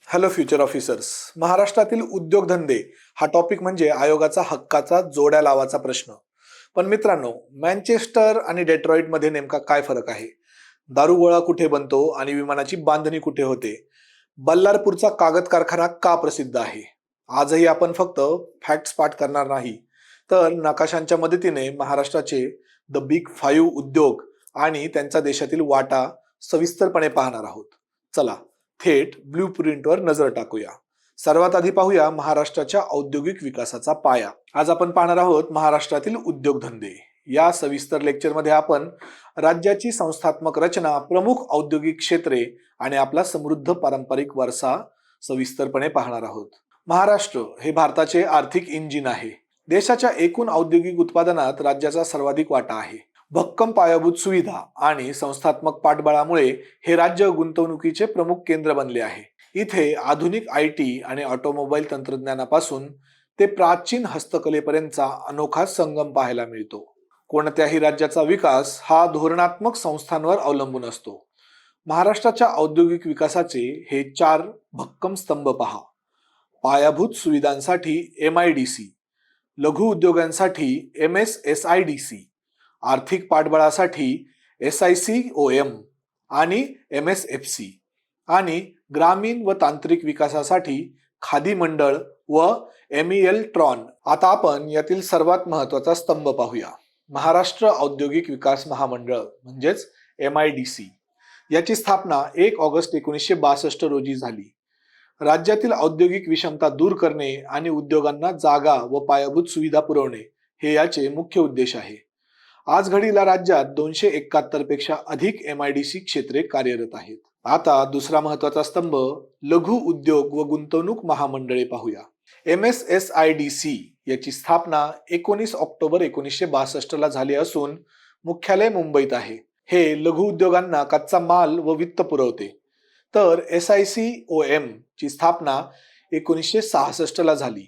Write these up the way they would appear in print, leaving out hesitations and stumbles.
Hello future officers. महाराष्ट्रातील उद्योगधंदे हा टॉपिक म्हणजे आयोगाचा हक्काचा जोड्या लावाचा प्रश्न. पण मित्रांनो, मँचेस्टर आणि डेट्रॉइट मध्ये नेमका काय फरक आहे? दारुगोळा कुठे बनतो आणि विमानाची बांधणी कुठे होते? बल्लारपूरचा कागद कारखाना का प्रसिद्ध आहे? आजही आपण फक्त फॅक्ट्स पाठ करणार नाही, तर नकाशांच्या मदतीने महाराष्ट्राचे द बिग 5 उद्योग आणि त्यांचा देशातील वाटा सविस्तरपणे पाहणार आहोत. चला थेट ब्लू प्रिंटवर नजर टाकूया. सर्वात आधी पाहूया महाराष्ट्राच्या औद्योगिक विकासाचा पाया. आज आपण पाहणार आहोत महाराष्ट्रातील उद्योगधंदे. या सविस्तर लेक्चरमध्ये आपण राज्याची संस्थात्मक रचना, प्रमुख औद्योगिक क्षेत्रे आणि आपला समृद्ध पारंपरिक वारसा सविस्तरपणे पाहणार आहोत. महाराष्ट्र हे भारताचे आर्थिक इंजिन आहे. देशाच्या एकूण औद्योगिक उत्पादनात राज्याचा सर्वाधिक वाटा आहे. भक्कम पायाभूत सुविधा आणि संस्थात्मक पाठबळामुळे हे राज्य गुंतवणुकीचे प्रमुख केंद्र बनले आहे. इथे आधुनिक IT आणि ऑटोमोबाईल तंत्रज्ञानापासून ते प्राचीन हस्तकलेपर्यंतचा अनोखा संगम पाहायला मिळतो. कोणत्याही राज्याचा विकास हा धोरणात्मक संस्थांवर अवलंबून असतो. महाराष्ट्राच्या औद्योगिक विकासाचे हे 4 भक्कम स्तंभ पहा. पायाभूत सुविधांसाठी MIDC, लघु उद्योगांसाठी MSSIDC, आर्थिक पाठबळासाठी SICOM आणि MSFC, आणि ग्रामीण व तांत्रिक विकासासाठी खादी मंडळ व MEL-TRON. आता आपण यातील सर्वात महत्वाचा स्तंभ पाहूया. महाराष्ट्र औद्योगिक विकास महामंडळ म्हणजेच MIDC. याची स्थापना 1 ऑगस्ट 1962 रोजी झाली. राज्यातील औद्योगिक विषमता दूर करणे आणि उद्योगांना जागा व पायाभूत सुविधा पुरवणे हे याचे मुख्य उद्देश आहे. आज घडीला राज्यात 271 पेक्षा अधिक MIDC क्षेत्रे कार्यरत आहेत. आता दुसरा महत्वाचा स्तंभ लघु उद्योग व गुंतवणूक महामंडळे पाहूया. MSSIDC याची स्थापना 19 ऑक्टोबर 1962 ला झाली असून मुख्यालय मुंबईत आहे. हे लघु उद्योगांना कच्चा माल व वित्त पुरवते. तर SICOM ची स्थापना 1966 ला झाली,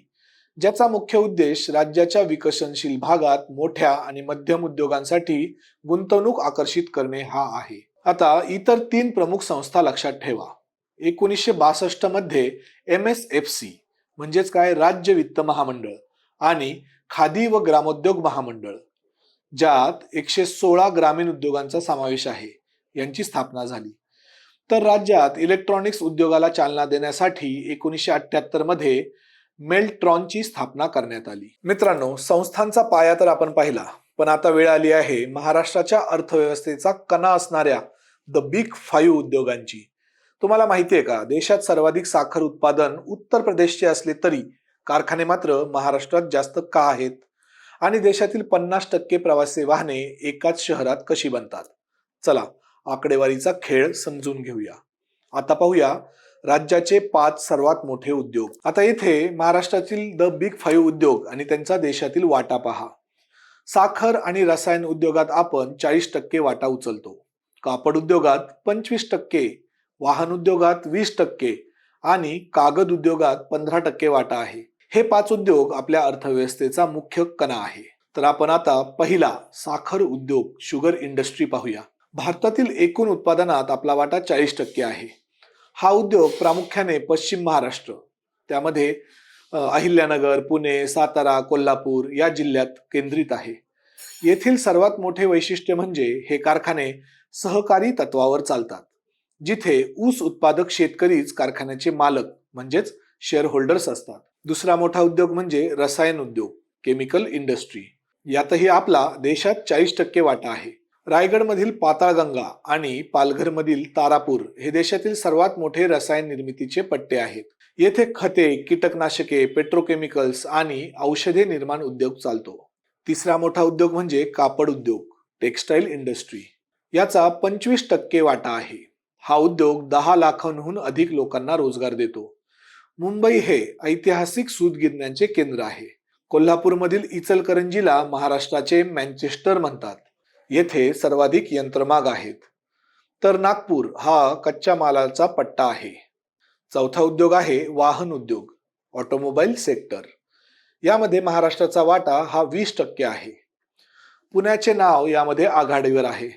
ज्याचा मुख्य उद्देश राज्याच्या विकसनशील भागात मोठ्या आणि मध्यम उद्योगांसाठी गुंतवणूक आकर्षित करणे हा आहे. आता इतर 3 प्रमुख संस्था लक्षात ठेवा. 1962 मध्ये MSFC म्हणजेच काय, राज्य वित्त महामंडळ आणि खादी व ग्रामोद्योग महामंडळ, ज्यात 116 ग्रामीण उद्योगांचा समावेश आहे, यांची स्थापना झाली. तर राज्यात इलेक्ट्रॉनिक्स उद्योगाला चालना देण्यासाठी 1978 मध्ये MEL-TRON स्थापना करण्यात आली. मित्रांनो, संस्थांचा पाया तर आपण पाहिला, पण आता वेळ आली आहे महाराष्ट्राच्या अर्थव्यवस्थेचा कणा असणाऱ्या द बिग 5 उद्योगांची. तुम्हाला माहिती आहे का, देशात सर्वाधिक साखर उत्पादन उत्तर प्रदेशचे असले तरी कारखाने मात्र महाराष्ट्रात जास्त का आहेत? आणि देशातील 50% प्रवासी वाहने एकाच शहरात कशी बनतात? चला आकडेवारीचा खेळ समजून घेऊया. आता पाहूया राज्याचे 5 सर्वात मोठे उद्योग. आता इथे महाराष्ट्रातील द बिग 5 उद्योग आणि त्यांचा देशातील वाटा पहा. साखर आणि रसायन उद्योगात आपण 40% वाटा उचलतो. कापड उद्योगात 25%, वाहन उद्योगात 20% आणि कागद उद्योगात 15% वाटा आहे. हे 5 उद्योग आपल्या अर्थव्यवस्थेचा मुख्य कणा आहे. तर आपण आता पहिला साखर उद्योग, शुगर इंडस्ट्री पाहूया. भारतातील एकूण उत्पादनात आपला वाटा 40% आहे. हा उद्योग प्रामुख्याने पश्चिम महाराष्ट्र, त्यामध्ये अहिल्यानगर, पुणे, सातारा, कोल्हापूर या जिल्ह्यात केंद्रित आहे. येथील सर्वात मोठे वैशिष्ट्य म्हणजे हे कारखाने सहकारी तत्वावर चालतात, जिथे ऊस उत्पादक शेतकरीच कारखान्याचे मालक म्हणजेच शेअर होल्डर्स असतात. दुसरा मोठा उद्योग म्हणजे रसायन उद्योग, केमिकल इंडस्ट्री. यातही आपला देशात 40% वाटा आहे. रायगडमधील पाताळगंगा आणि पालघरमधील तारापूर हे देशातील सर्वात मोठे रसायन निर्मितीचे पट्टे आहेत. येथे खते, कीटकनाशके, पेट्रोकेमिकल्स आणि औषधे निर्माण उद्योग चालतो. तिसरा मोठा उद्योग म्हणजे कापड उद्योग, टेक्सटाईल इंडस्ट्री. याचा 25% वाटा आहे. हा उद्योग 10 लाखांहून अधिक लोकांना रोजगार देतो. मुंबई हे ऐतिहासिक सूतगिरण्यांचे केंद्र आहे. कोल्हापूरमधील इचलकरंजीला महाराष्ट्राचे मँचेस्टर म्हणतात. येथे सर्वाधिक यंत्रमाग आहेत. तर नागपूर हा कच्च्या मालाचा पट्टा आहे. चौथा उद्योग आहे वाहन उद्योग, ऑटोमोबाईल सेक्टर. यामध्ये महाराष्ट्राचा वाटा हा 20% आहे. पुण्याचे नाव यामध्ये आघाडीवर आहे.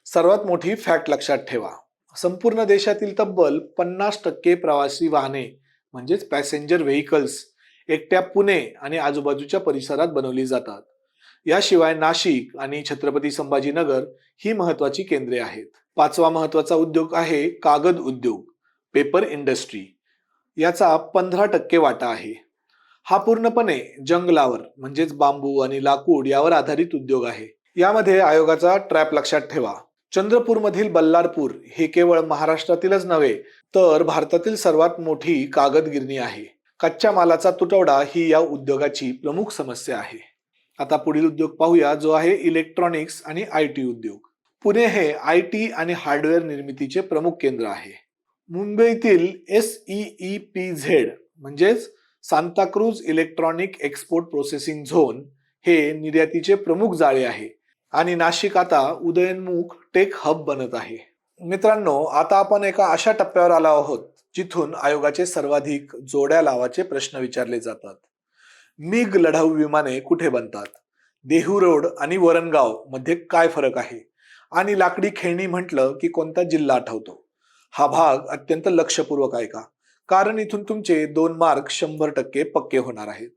सर्वात मोठी फॅक्ट लक्षात ठेवा, संपूर्ण देशातील तब्बल 50% प्रवासी वाहने म्हणजेच पॅसेंजर व्हेकल्स एकट्या पुणे आणि आजूबाजूच्या परिसरात बनवली जातात. याशिवाय नाशिक आणि छत्रपती संभाजीनगर ही महत्वाची केंद्रे आहेत. पाचवा महत्वाचा उद्योग आहे कागद उद्योग, पेपर इंडस्ट्री. याचा 15% वाटा आहे. हा पूर्णपणे जंगलावर म्हणजेच बांबू आणि लाकूड यावर आधारित उद्योग आहे. यामध्ये आयोगाचा ट्रॅप लक्षात ठेवा. चंद्रपूरमधील बल्लारपूर हे केवळ महाराष्ट्रातीलच नव्हे तर भारतातील सर्वात मोठी कागद गिरणी आहे. कच्च्या मालाचा तुटवडा ही या उद्योगाची प्रमुख समस्या आहे. आता पुढील उद्योग पाहूया, जो आहे इलेक्ट्रॉनिक्स आणि IT उद्योग. पुणे हे IT आणि हार्डवेअर निर्मितीचे प्रमुख केंद्र आहे. मुंबईतील SEEPZ म्हणजेच Santacruz electronic export processing zone हे निर्यातीचे प्रमुख जाळे आहे आणि नाशिक आता उदयोन्मुख टेक हब बनत आहे. मित्रांनो, आता आपण एका अशा टप्प्यावर आलो आहोत जिथून आयोगाचे सर्वाधिक जोड्या लावाचे प्रश्न विचारले जातात. मिग लढाऊ विमाने कुठे बनतात? देहू रोड आणि वरणगाव मध्ये काय फरक आहे? आणि लाकडी खेळणी म्हटलं की कोणता जिल्हा आठवतो? हा भाग अत्यंत लक्षपूर्वक ऐका, कारण इथून तुमचे 2 मार्क 100% पक्के होणार आहेत.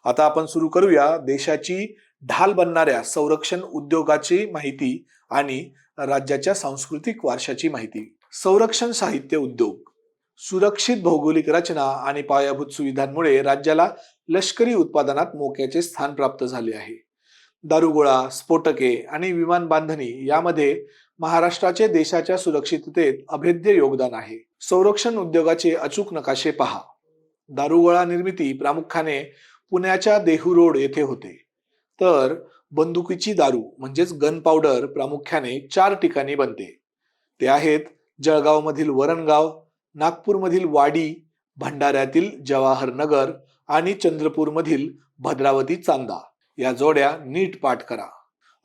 आता आपण सुरू करूया देशाची ढाल बनणाऱ्या संरक्षण उद्योगाची माहिती आणि राज्याच्या सांस्कृतिक वारशाची माहिती. संरक्षण साहित्य उद्योग. सुरक्षित भौगोलिक रचना आणि पायाभूत सुविधांमुळे राज्याला लष्करी उत्पादनात मोक्याचे स्थान प्राप्त झाले आहे. दारुगोळा, स्फोटके आणि विमान बांधणी यामध्ये महाराष्ट्राचे देशाच्या सुरक्षिततेत अभेद्य योगदान आहे. संरक्षण उद्योगाचे अचूक नकाशे पहा. दारुगोळा निर्मिती प्रामुख्याने पुण्याच्या देहू रोड येथे होते, तर बंदुकीची दारू म्हणजेच गन पावडर प्रामुख्याने 4 ठिकाणी बनते. ते आहेत जळगावमधील वरणगाव, नागपूरमधील वाडी, भंडाऱ्यातील जवाहरनगर आणि चंद्रपूरमधील भद्रावती चांदा. या जोड्या नीट पाठ करा.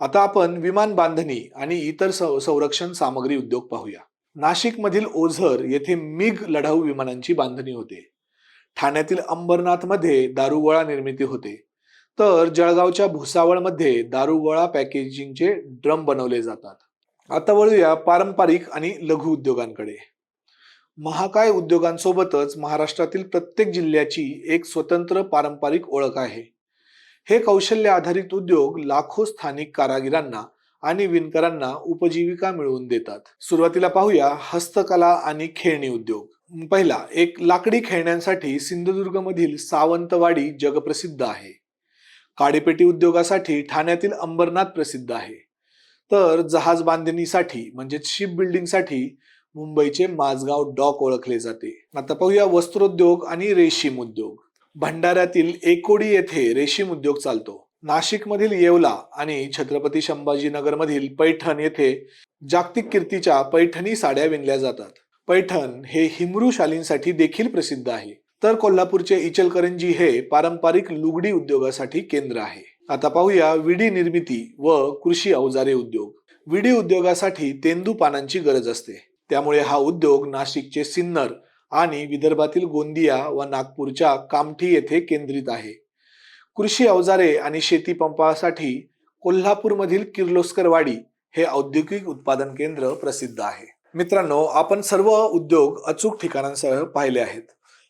आता आपण विमान बांधणी आणि इतर संरक्षण सामग्री उद्योग पाहूया. नाशिकमधील ओझर येथे मिग लढाऊ विमानांची बांधणी होते. ठाण्यातील अंबरनाथमध्ये दारुगोळा निर्मिती होते, तर जळगावच्या भुसावळमध्ये दारुगोळा पॅकेजिंगचे ड्रम बनवले जातात. आता वळूया पारंपरिक आणि लघु उद्योगांकडे. महाकाय उद्योगांसोबतच महाराष्ट्रातील प्रत्येक जिल्ह्याची एक स्वतंत्र पारंपरिक ओळख आहे. हे कौशल्य आधारित उद्योग लाखो स्थानिक कारागिरांना आणि विणकरांना उपजीविका मिळवून देतात. सुरुवातीला पाहूया हस्तकला आणि खेळणी उद्योग. पहिला, एक लाकडी खेळण्यांसाठी सिंधुदुर्गमधील सावंतवाडी जगप्रसिद्ध आहे. काडीपेटी उद्योगासाठी ठाण्यातील अंबरनाथ प्रसिद्ध आहे, तर जहाज बांधणीसाठी म्हणजेच शिप बिल्डिंगसाठी मुंबईचे माझगाव डॉक ओळखले जाते. आता पाहूया वस्त्रोद्योग आणि रेशीम उद्योग. भंडाऱ्यातील एकोडी येथे रेशीम उद्योग चालतो. नाशिकमधील येवला आणि छत्रपती संभाजीनगर मधील पैठण येथे जागतिक कीर्तीच्या पैठणी साड्या विणल्या जातात. पैठण हे हिमरू शालींसाठी देखील प्रसिद्ध आहे, तर कोल्हापूरचे इचलकरंजी हे पारंपरिक लुगडी उद्योगासाठी केंद्र आहे. आता पाहूया विडी निर्मिती व कृषी अवजारे उद्योग. विडी उद्योगासाठी तेंदू पानांची गरज असते, त्यामुळे हा उद्योग नाशिकचे सिन्नर आणि विदर्भातील गोंदिया व नागपूरच्या कामठी येथे केंद्रित आहे. कृषी अवजारे आणि शेती पंपासाठी कोल्हापूरमधील किर्लोस्करवाडी हे औद्योगिक उत्पादन केंद्र प्रसिद्ध आहे. मित्रांनो, आपण सर्व उद्योग अचूक ठिकाणांसह पाहिले आहेत,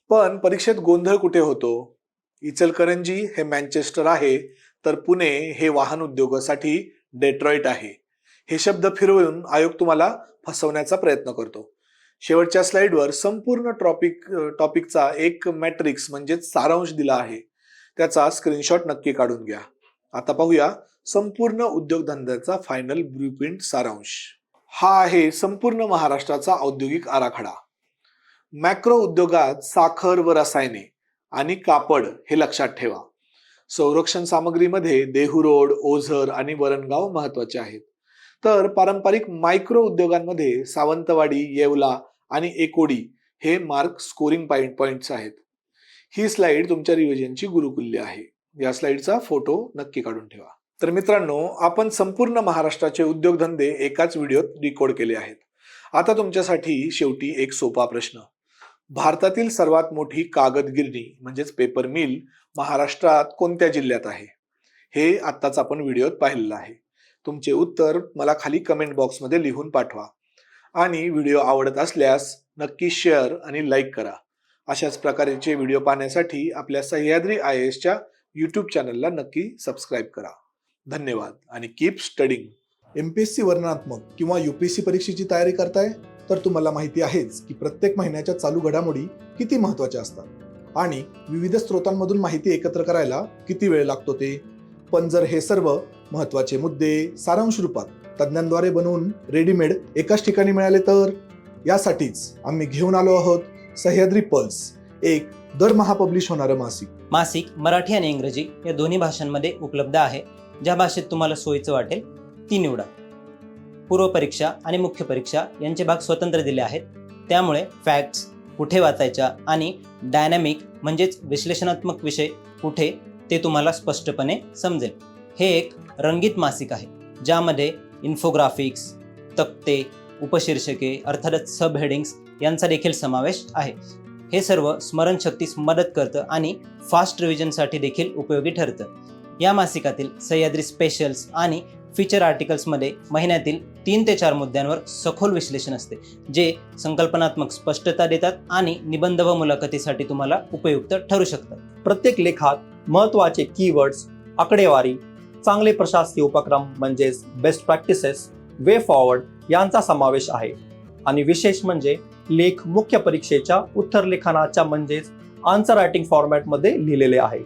पण परीक्षेत गोंधळ कुठे होतो? इचलकरंजी हे मँचेस्टर आहे, तर पुणे हे वाहन उद्योगासाठी डेट्रॉइट आहे. हे शब्द फिरवून आयोग तुम्हाला फसवण्याचा प्रयत्न करतो. शेवटच्या स्लाइडवर संपूर्ण टॉपिकचा एक मॅट्रिक्स म्हणजेच सारांश दिला आहे, त्याचा स्क्रीनशॉट नक्की काढून घ्या. आता पाहूया संपूर्ण उद्योगधंद्याचा फायनल ब्लूप्रिंट सारांश. हा आहे संपूर्ण महाराष्ट्राचा औद्योगिक आराखडा. मॅक्रो उद्योगात साखर व रसायने आणि कापड हे लक्षात ठेवा. संरक्षण सामग्रीमध्ये देहू रोड, ओझर आणि वरणगाव महत्वाचे आहेत, तर पारंपरिक मायक्रो उद्योगांमध्ये सावंतवाडी, येवला आणि एकोडी हे मार्क स्कोरिंग पॉइंट्स आहेत. ही स्लाइड तुमच्या रिव्हिजनची गुरुकुल्य आहे. या स्लाइडचा फोटो नक्की काढून ठेवा. तर मित्रांनो, आपण संपूर्ण महाराष्ट्राचे उद्योगधंदे एकाच व्हिडिओत रिकॉर्ड केले आहेत. आता तुमच्यासाठी शेवटी एक सोपा प्रश्न. भारतातील सर्वात मोठी कागद गिरणी म्हणजेच पेपर मिल महाराष्ट्रात कोणत्या जिल्ह्यात आहे? हे आत्ताच आपण व्हिडिओत पाहिलेलं आहे. तुमचे उत्तर मला खाली कमेंट बॉक्समध्ये लिहून पाठवा. आणि व्हिडिओ आवडत असल्यास नक्की शेअर आणि लाईक करा. अशाच प्रकारचे व्हिडिओ पाहण्यासाठी आपल्या सह्याद्री IASच्या यूट्यूब चॅनलला नक्की सबस्क्राईब करा. धन्यवाद आणि कीप स्टडिंग. MPSC वर्णनात्मक किंवा UPSC परीक्षेची तयारी करताय तर तुम्हाला माहिती आहेच की प्रत्येक महिन्याच्या चालू घडामोडी किती महत्त्वाच्या असतात आणि विविध स्रोतांमधून माहिती एकत्र करायला किती वेळ लागतो ते. पण जर हे सर्व महत्त्वाचे मुद्दे सारांश रूपात तज्ञांद्वारे बनवून रेडीमेड एकाच ठिकाणी मिळाले तर यासाठीच आम्ही घेऊन आलो आहोत सह्याद्री पल्स, एक दरमहा पब्लिश होणारं मासिक. मासिक मराठी आणि इंग्रजी या दोन्ही भाषांमध्ये उपलब्ध आहे. ज्या भाषेत तुम्हाला सोयीचं वाटेल ती निवडा. पूर्व परीक्षा आणि मुख्य परीक्षा यांचे भाग स्वतंत्र दिले आहेत. त्यामुळे फॅक्ट्स कुठे वाचायच्या आणि डायनॅमिक म्हणजेच विश्लेषणात्मक विषय कुठे ते तुम्हाला स्पष्टपणे समजेल. हे एक रंगीत मासिक आहे ज्यामध्ये इन्फोग्राफिक्स, तक्ते, उपशीर्षके अर्थातच सब हेडिंग्स यांचा देखील समावेश आहे. हे सर्व स्मरणशक्तीस मदत करतं आणि फास्ट रिव्हिजनसाठी देखील उपयोगी ठरतं. या मासिकातील सह्याद्री स्पेशल्स आणि फीचर आर्टिकल्समध्ये महिन्यातील 3 ते 4 मुद्द्यांवर सखोल विश्लेषण असते, जे संकल्पनात्मक स्पष्टता देतात आणि निबंध व मुलाखतीसाठी तुम्हाला उपयुक्त ठरू शकतात. प्रत्येक लेखात महत्त्वाचे कीवर्ड्स, आकडेवारी, चांगले प्रशासकीय उपक्रम म्हणजेच बेस्ट प्रॅक्टिसेस, वे फॉरवर्ड यांचा समावेश आहे. आणि विशेष म्हणजे लेख मुख्य परीक्षेच्या उत्तरलेखनाच्या म्हणजेच आन्सर रायटिंग फॉर्मॅटमध्ये लिहिलेले आहे.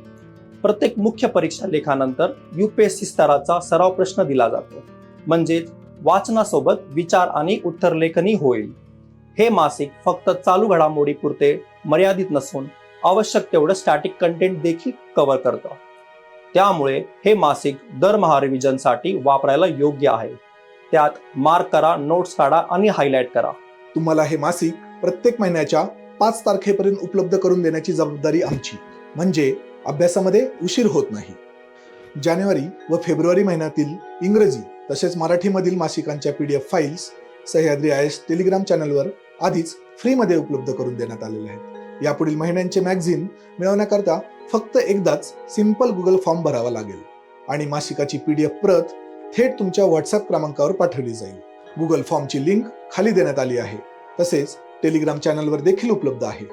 प्रत्येक मुख्य परीक्षा लेखानंतर UPSC स्तराचा सराव प्रश्न दिला जातो, म्हणजेच वाचनासोबत विचार आणि उत्तरलेखनही होईल. हे मासिक फक्त चालू घडामोडी पुरते मर्यादित नसून आवश्यक तेवढं स्टॅटिक कंटेंट देखील कव्हर करतं. त्यामुळे हे मासिक दरमहा रिव्हिजनसाठी वापरायला योग्य आहे. त्यात मार्क करा, नोट्स काढा आणि हायलाइट करा. तुम्हाला हे मासिक प्रत्येक महिन्याच्या 5 तारखेपर्यंत उपलब्ध करून देण्याची जबाबदारी आमची, म्हणजे अभ्यासामध्ये उशीर होत नाही. जानेवारी व फेब्रुवारी महिन्यातील इंग्रजी तसेच मराठीमधील मासिकांच्या PDF files Sahyadri IAS Telegram चॅनलवर आधीच फ्रीमध्ये उपलब्ध करून देण्यात आलेले आहेत. यापुढील महिन्यांचे मॅगझिन मिळवण्याकरता फक्त एकदाच सिंपल गुगल फॉर्म भरावा लागेल आणि मासिकाची PDF प्रत थेट तुमच्या WhatsApp क्रमांकावर पाठवली जाईल. गुगल फॉर्मची लिंक खाली देण्यात आली आहे. तसेच टेलिग्राम चॅनलवर देखील उपलब्ध आहे.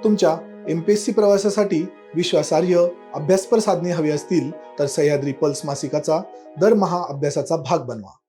तुमच्या MPSC प्रवासासाठी विश्वासार्ह अभ्यासपर साधने हवी असतील तर सह्याद्री पल्स मासिकाचा दरमहा अभ्यासाचा भाग बनवा.